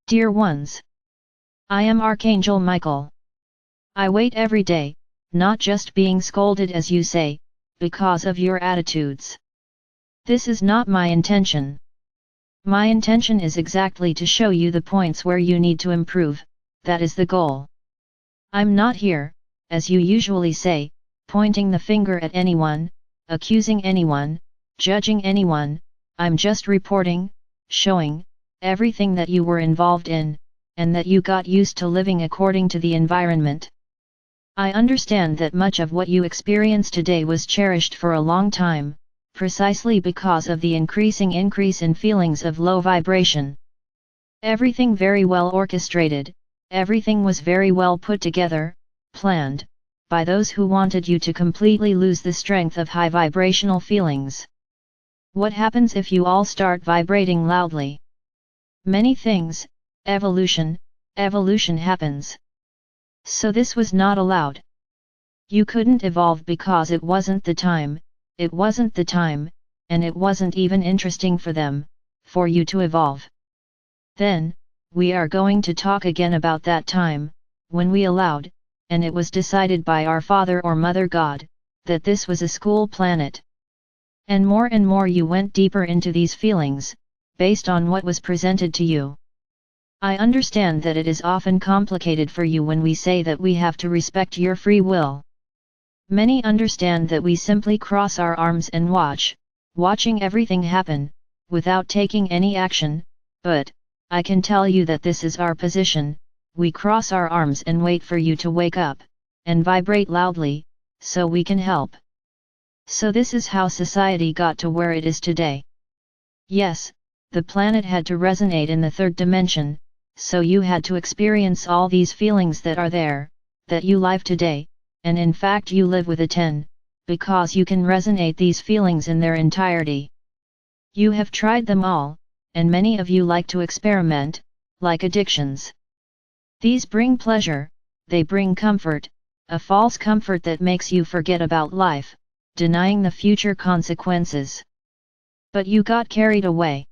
Dear ones, I am Archangel Michael. I wait every day, not just being scolded as you say, because of your attitudes. This is not my intention. My intention is exactly to show you the points where you need to improve, that is the goal. I'm not here, as you usually say, pointing the finger at anyone, accusing anyone, judging anyone. I'm just reporting, showing, everything that you were involved in, and that you got used to living according to the environment. I understand that much of what you experience today was cherished for a long time, precisely because of the increase in feelings of low vibration. Everything very well orchestrated, everything was very well put together, planned, by those who wanted you to completely lose the strength of high vibrational feelings. What happens if you all start vibrating loudly? Many things, evolution happens. So this was not allowed. You couldn't evolve because it wasn't the time, and it wasn't even interesting for them, for you to evolve. Then, we are going to talk again about that time, when we allowed, and it was decided by our Father or Mother God, that this was a school planet. And more you went deeper into these feelings, based on what was presented to you. I understand that it is often complicated for you when we say that we have to respect your free will. Many understand that we simply cross our arms and watching everything happen, without taking any action, but, I can tell you that this is our position. We cross our arms and wait for you to wake up, and vibrate loudly, so we can help. So this is how society got to where it is today. Yes, the planet had to resonate in the third dimension, so you had to experience all these feelings that are there, that you live today, and in fact you live with a 10, because you can resonate these feelings in their entirety. You have tried them all, and many of you like to experiment, like addictions. These bring pleasure, they bring comfort, a false comfort that makes you forget about life, denying the future consequences. But you got carried away.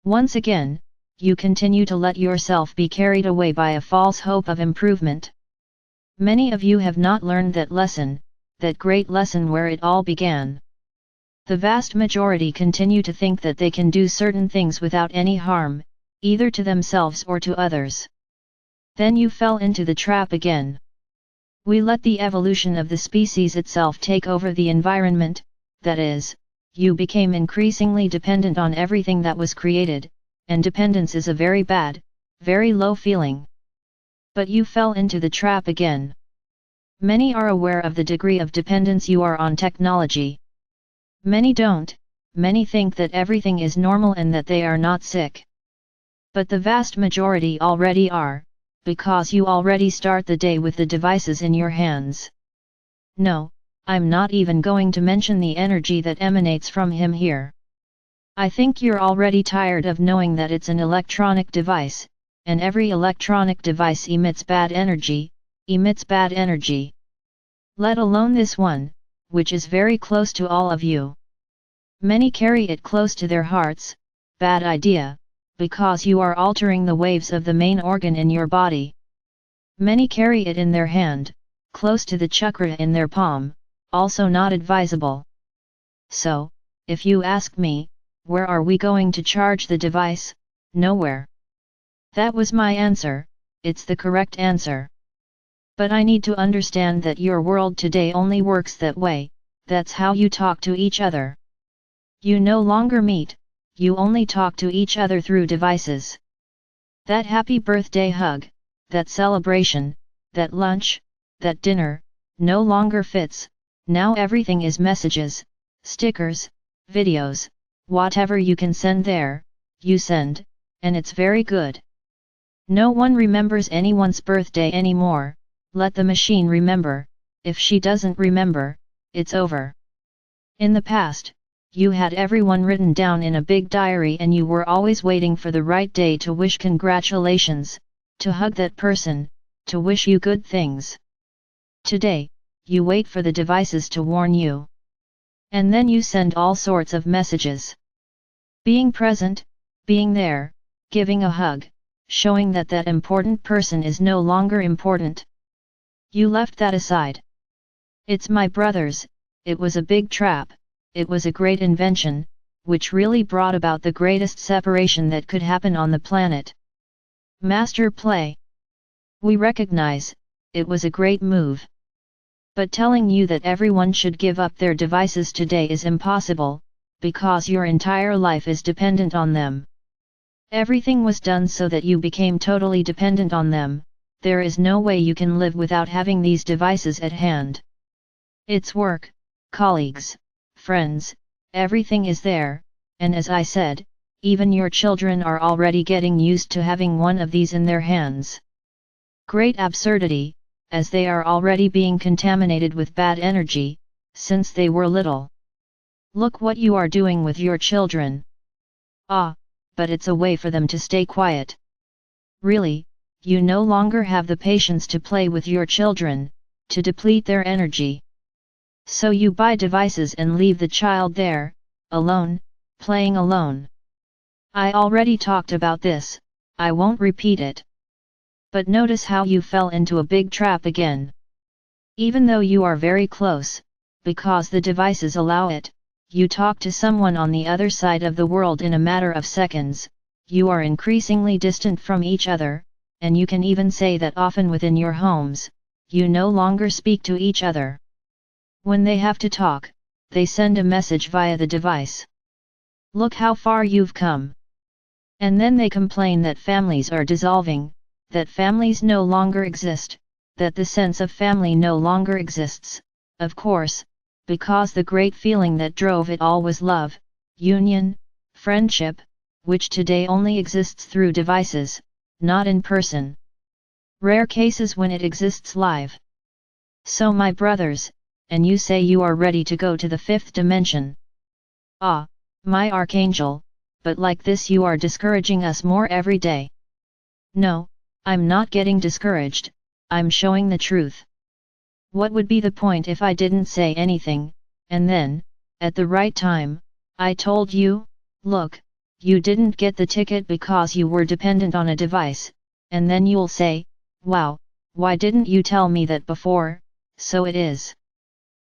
Once again, you continue to let yourself be carried away by a false hope of improvement. Many of you have not learned that lesson, that great lesson where it all began. The vast majority continue to think that they can do certain things without any harm, either to themselves or to others. Then you fell into the trap again. We let the evolution of the species itself take over the environment, that is, you became increasingly dependent on everything that was created, and dependence is a very bad, very low feeling. But you fell into the trap again. Many are aware of the degree of dependence you are on technology. Many don't, many think that everything is normal and that they are not sick. But the vast majority already are, because you already start the day with the devices in your hands. No, I'm not even going to mention the energy that emanates from him here. I think you're already tired of knowing that it's an electronic device, and every electronic device emits bad energy, Let alone this one, which is very close to all of you. Many carry it close to their hearts, bad idea, because you are altering the waves of the main organ in your body. Many carry it in their hand, close to the chakra in their palm, also not advisable. So, if you ask me, where are we going to charge the device? Nowhere. That was my answer, it's the correct answer. But I need to understand that your world today only works that way, that's how you talk to each other. You no longer meet, you only talk to each other through devices. That happy birthday hug, that celebration, that lunch, that dinner, no longer fits. Now everything is messages, stickers, videos, whatever you can send there, you send, and it's very good. No one remembers anyone's birthday anymore, let the machine remember. If she doesn't remember, it's over. In the past, you had everyone written down in a big diary and you were always waiting for the right day to wish congratulations, to hug that person, to wish you good things. Today, you wait for the devices to warn you. And then you send all sorts of messages. Being present, being there, giving a hug, showing that that important person is no longer important. You left that aside. It's my brother's, it was a big trap, it was a great invention, which really brought about the greatest separation that could happen on the planet. Master play. We recognize, it was a great move. But telling you that everyone should give up their devices today is impossible, because your entire life is dependent on them. Everything was done so that you became totally dependent on them. There is no way you can live without having these devices at hand. It's work, colleagues, friends, everything is there, and as I said, even your children are already getting used to having one of these in their hands. Great absurdity, as they are already being contaminated with bad energy, since they were little. Look what you are doing with your children. Ah, but it's a way for them to stay quiet. Really, you no longer have the patience to play with your children, to deplete their energy. So you buy devices and leave the child there, alone, playing alone. I already talked about this, I won't repeat it. But notice how you fell into a big trap again. Even though you are very close, because the devices allow it, you talk to someone on the other side of the world in a matter of seconds, you are increasingly distant from each other, and you can even say that often within your homes, you no longer speak to each other. When they have to talk, they send a message via the device. Look how far you've come. And then they complain that families are dissolving, that families no longer exist, that the sense of family no longer exists, of course, because the great feeling that drove it all was love, union, friendship, which today only exists through devices, not in person. Rare cases when it exists live. So my brothers, and you say you are ready to go to the fifth dimension. Ah, my Archangel, but like this you are discouraging us more every day. No, I'm not getting discouraged, I'm showing the truth. What would be the point if I didn't say anything, and then, at the right time, I told you, look, you didn't get the ticket because you were dependent on a device, and then you'll say, wow, why didn't you tell me that before? So it is.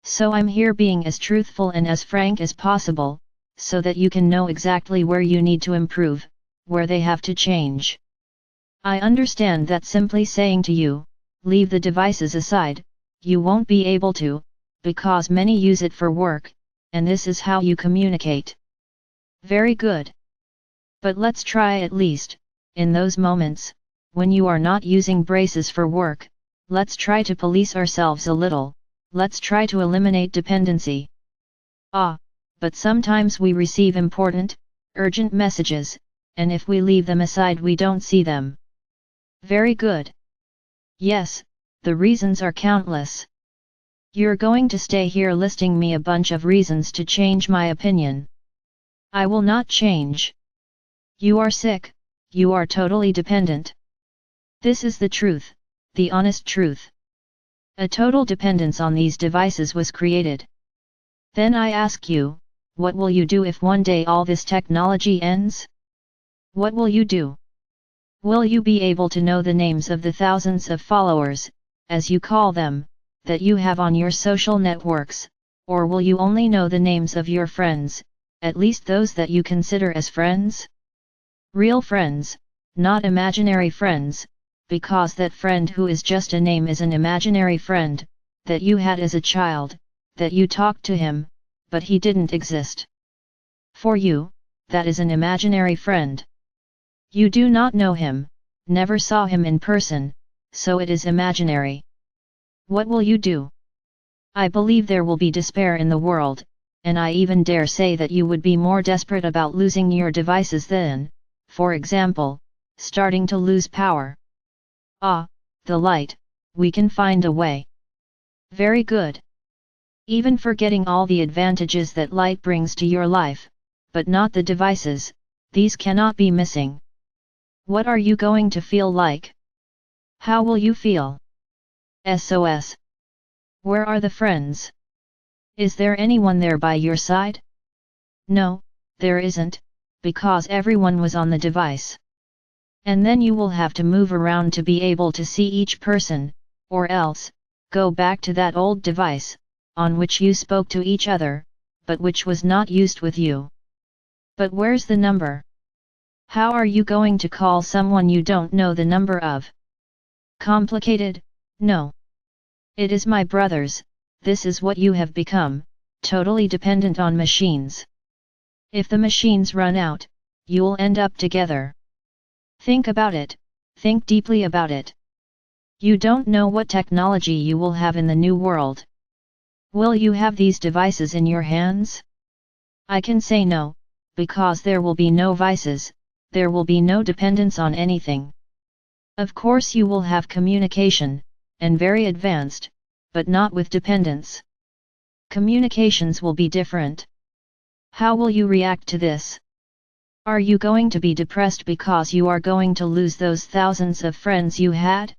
So I'm here being as truthful and as frank as possible, so that you can know exactly where you need to improve, where they have to change. I understand that simply saying to you, leave the devices aside, you won't be able to, because many use it for work, and this is how you communicate. Very good. But let's try at least, in those moments, when you are not using braces for work, let's try to police ourselves a little, let's try to eliminate dependency. Ah, but sometimes we receive important, urgent messages, and if we leave them aside we don't see them. Very good. Yes, the reasons are countless. You're going to stay here listing me a bunch of reasons to change my opinion. I will not change. You are sick, you are totally dependent. This is the truth, the honest truth. A total dependence on these devices was created. Then I ask you, what will you do if one day all this technology ends? What will you do? Will you be able to know the names of the thousands of followers, as you call them, that you have on your social networks, or will you only know the names of your friends, at least those that you consider as friends? Real friends, not imaginary friends, because that friend who is just a name is an imaginary friend, that you had as a child, that you talked to him, but he didn't exist. For you, that is an imaginary friend. You do not know him, never saw him in person, so it is imaginary. What will you do? I believe there will be despair in the world, and I even dare say that you would be more desperate about losing your devices than, for example, starting to lose power. Ah, the light, we can find a way. Very good. Even forgetting all the advantages that light brings to your life, but not the devices, these cannot be missing. What are you going to feel like? How will you feel? SOS. Where are the friends? Is there anyone there by your side? No, there isn't, because everyone was on the device. And then you will have to move around to be able to see each person, or else, go back to that old device, on which you spoke to each other, but which was not used with you. But where's the number? How are you going to call someone you don't know the number of? Complicated? No. It is my brothers, this is what you have become, totally dependent on machines. If the machines run out, you'll end up together. Think about it, think deeply about it. You don't know what technology you will have in the new world. Will you have these devices in your hands? I can say no, because there will be no vices, there will be no dependence on anything. Of course you will have communication, and very advanced, but not with dependence. Communications will be different. How will you react to this? Are you going to be depressed because you are going to lose those thousands of friends you had?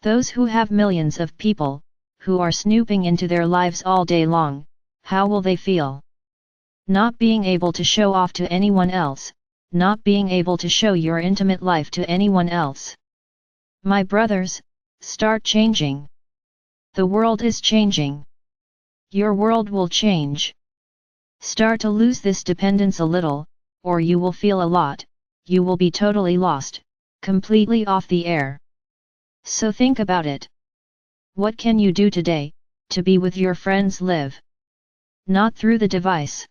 Those who have millions of people, who are snooping into their lives all day long, how will they feel? Not being able to show off to anyone else, not being able to show your intimate life to anyone else. My brothers, start changing. The world is changing. Your world will change. Start to lose this dependence a little, or you will feel a lot, you will be totally lost, completely off the air. So think about it. What can you do today, to be with your friends live? Not through the device.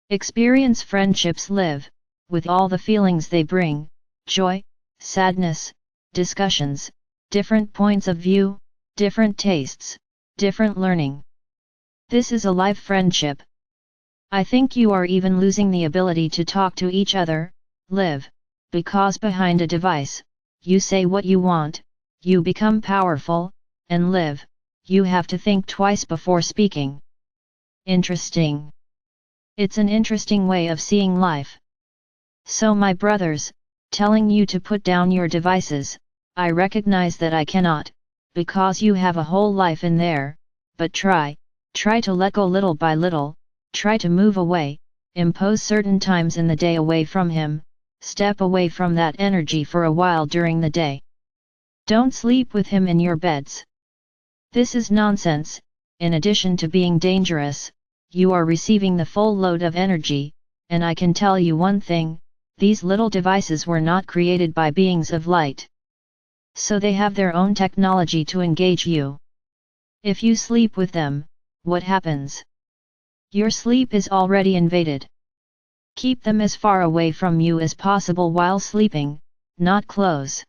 Experience friendships live, with all the feelings they bring, joy, sadness, discussions, different points of view, different tastes, different learning. This is a live friendship. I think you are even losing the ability to talk to each other, live, because behind a device, you say what you want, you become powerful, and live, you have to think twice before speaking. Interesting. It's an interesting way of seeing life. So my brothers, telling you to put down your devices, I recognize that I cannot, because you have a whole life in there, but try to let go little by little. Try to move away, impose certain times in the day away from him, step away from that energy for a while during the day. Don't sleep with him in your beds. This is nonsense. In addition to being dangerous, you are receiving the full load of energy, and I can tell you one thing, these little devices were not created by beings of light. So they have their own technology to engage you. If you sleep with them, what happens? Your sleep is already invaded. Keep them as far away from you as possible while sleeping, not close.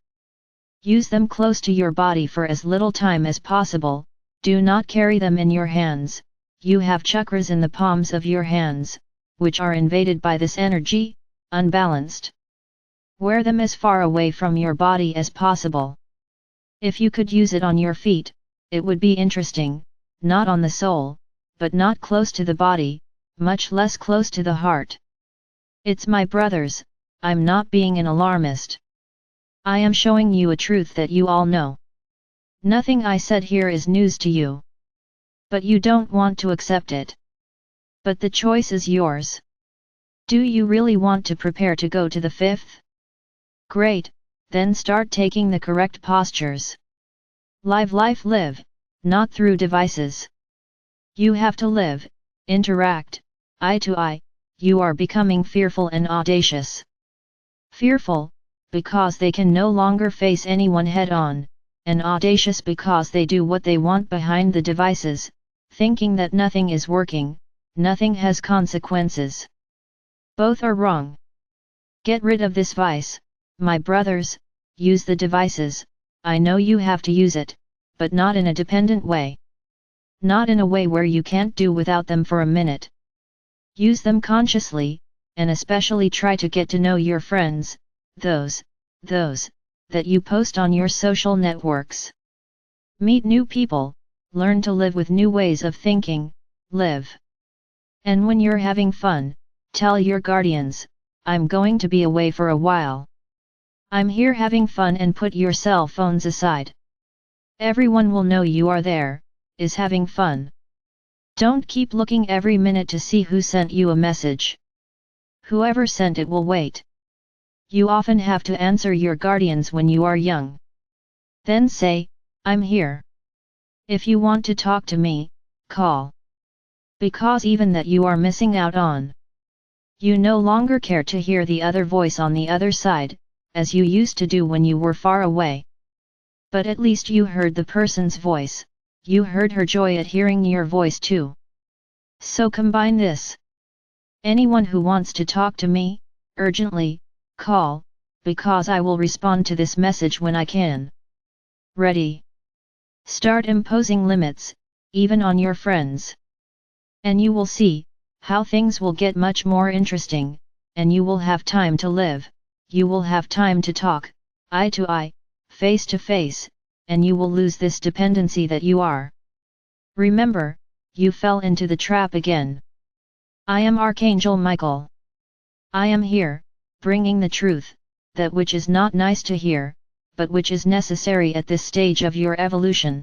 Use them close to your body for as little time as possible, do not carry them in your hands, you have chakras in the palms of your hands, which are invaded by this energy, unbalanced. Wear them as far away from your body as possible. If you could use it on your feet, it would be interesting, not on the soul, but not close to the body, much less close to the heart. It's my brothers, I'm not being an alarmist. I am showing you a truth that you all know. Nothing I said here is news to you. But you don't want to accept it. But the choice is yours. Do you really want to prepare to go to the fifth? Great, then start taking the correct postures. Live life live, not through devices. You have to live, interact, eye to eye, you are becoming fearful and audacious. Fearful, because they can no longer face anyone head on, and audacious because they do what they want behind the devices, thinking that nothing is working, nothing has consequences. Both are wrong. Get rid of this vice, my brothers, use the devices, I know you have to use it, but not in a dependent way. Not in a way where you can't do without them for a minute. Use them consciously, and especially try to get to know your friends, those that you post on your social networks. Meet new people, learn to live with new ways of thinking, live. And when you're having fun, tell your guardians, I'm going to be away for a while. I'm here having fun, and put your cell phones aside. Everyone will know you are there, is having fun. Don't keep looking every minute to see who sent you a message. Whoever sent it will wait. You often have to answer your guardians when you are young. Then say, I'm here. If you want to talk to me, call. Because even that you are missing out on. You no longer care to hear the other voice on the other side, as you used to do when you were far away. But at least you heard the person's voice, you heard her joy at hearing your voice too. So combine this. Anyone who wants to talk to me, urgently, call, because I will respond to this message when I can. Ready? Start imposing limits, even on your friends. And you will see, how things will get much more interesting, and you will have time to live, you will have time to talk, eye to eye, face to face, and you will lose this dependency that you are. Remember, you fell into the trap again. I am Archangel Michael. I am here, bringing the truth, that which is not nice to hear, but which is necessary at this stage of your evolution.